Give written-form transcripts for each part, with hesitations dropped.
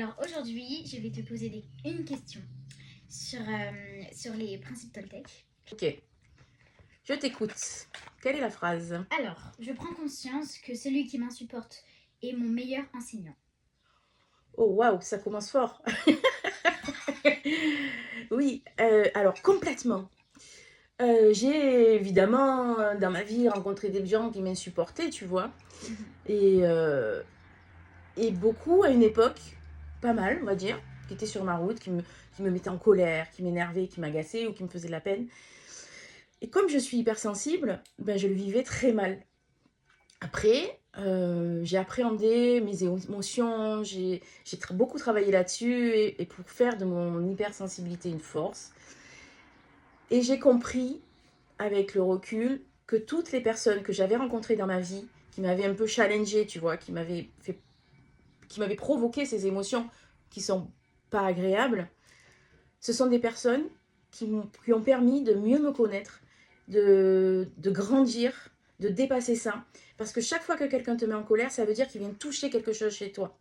Alors aujourd'hui, je vais te poser une question sur les principes Toltec. Ok, je t'écoute. Quelle est la phrase? Alors, je prends conscience que celui qui m'insupporte est mon meilleur enseignant. Oh waouh, ça commence fort. Oui, alors complètement. J'ai évidemment dans ma vie rencontré des gens qui m'insupportaient, tu vois. Et, euh, et beaucoup à une époque, pas mal, on va dire, qui étaient sur ma route, qui me mettaient en colère, qui m'énervaient, qui m'agaçaient ou qui me faisaient de la peine. Et comme je suis hypersensible, ben, je le vivais très mal. Après, j'ai appréhendé mes émotions, j'ai beaucoup travaillé là-dessus et pour faire de mon hypersensibilité une force. Et j'ai compris, avec le recul, que toutes les personnes que j'avais rencontrées dans ma vie, qui m'avaient un peu challengée, tu vois, qui m'avaient provoqué ces émotions qui sont pas agréables, ce sont des personnes qui ont permis de mieux me connaître, de grandir, de dépasser ça. Parce que chaque fois que quelqu'un te met en colère, ça veut dire qu'il vient toucher quelque chose chez toi.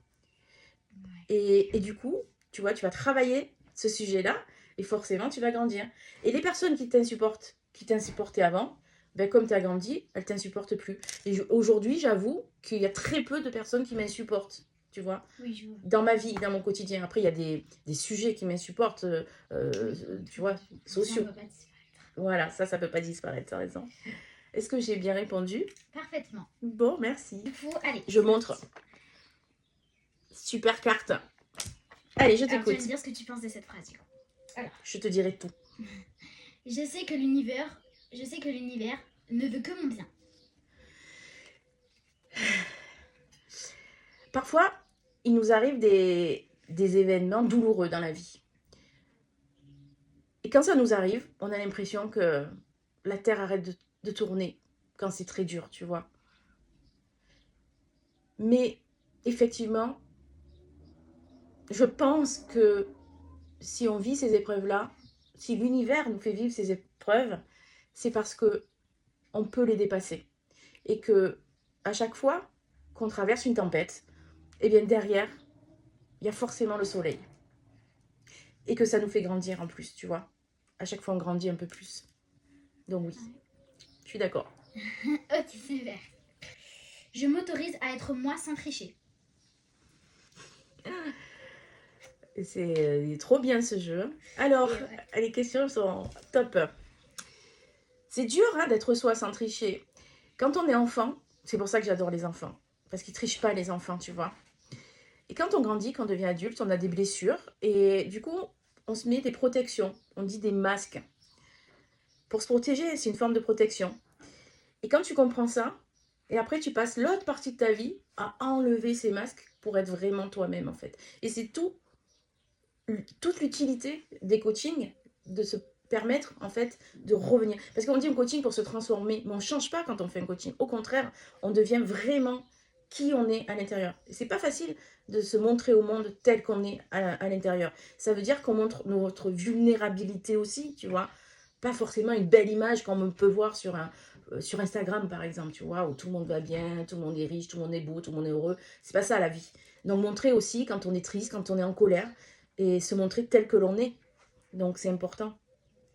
Et du coup, tu vois, tu vas travailler ce sujet-là et forcément, tu vas grandir. Et les personnes qui t'insupportaient avant, ben, comme tu as grandi, elles ne t'insupportent plus. Et aujourd'hui, j'avoue qu'il y a très peu de personnes qui m'insupportent, tu vois, Oui, je vois. dans ma vie, dans mon quotidien. Après, il y a des sujets qui m'insupportent, tu vois, sociaux. Ça ne peut pas disparaître. Voilà, ça peut pas disparaître, t'as raison. Est-ce que j'ai bien répondu? Parfaitement. Bon, merci. Du coup, allez. Je montre. Super carte. Allez, je Alors, tu vas t'écoute. me dire ce que tu penses de cette phrase. Alors, Je te dirai tout. je sais que l'univers ne veut que mon bien. Parfois, il nous arrive des événements douloureux dans la vie. Et quand ça nous arrive, on a l'impression que la Terre arrête de tourner quand c'est très dur, tu vois. Mais effectivement, je pense que si on vit ces épreuves-là, si l'univers nous fait vivre ces épreuves, c'est parce que on peut les dépasser. Et que à chaque fois qu'on traverse une tempête, eh bien derrière, il y a forcément le soleil. Et que ça nous fait grandir en plus, tu vois. À chaque fois, on grandit un peu plus. Donc oui, je suis d'accord. Ok, super. Je m'autorise à être moi sans tricher. C'est trop bien ce jeu. Alors, Ouais. les questions sont top. C'est dur hein, d'être soi sans tricher. Quand on est enfant, c'est pour ça que j'adore les enfants. Parce qu'ils trichent pas les enfants, tu vois. Et quand on grandit, quand on devient adulte, on a des blessures. Et du coup, on se met des protections. On dit des masques. Pour se protéger, c'est une forme de protection. Et quand tu comprends ça, et après tu passes l'autre partie de ta vie à enlever ces masques pour être vraiment toi-même en fait. Et c'est toute l'utilité des coachings de se permettre en fait de revenir. Parce qu'on dit un coaching pour se transformer, mais on ne change pas quand on fait un coaching. Au contraire, on devient vraiment qui on est à l'intérieur. C'est pas facile de se montrer au monde tel qu'on est à l'intérieur. Ça veut dire qu'on montre notre vulnérabilité aussi, tu vois. Pas forcément une belle image qu'on peut voir sur Instagram par exemple, tu vois, où tout le monde va bien, tout le monde est riche, tout le monde est beau, tout le monde est heureux. C'est pas ça la vie. Donc montrer aussi quand on est triste, quand on est en colère, et se montrer tel que l'on est. Donc c'est important.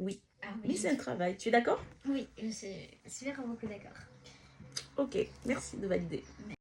Oui. Ah oui, Mais c'est un travail. Tu es d'accord? Oui, je suis super beaucoup d'accord. Ok, merci de valider.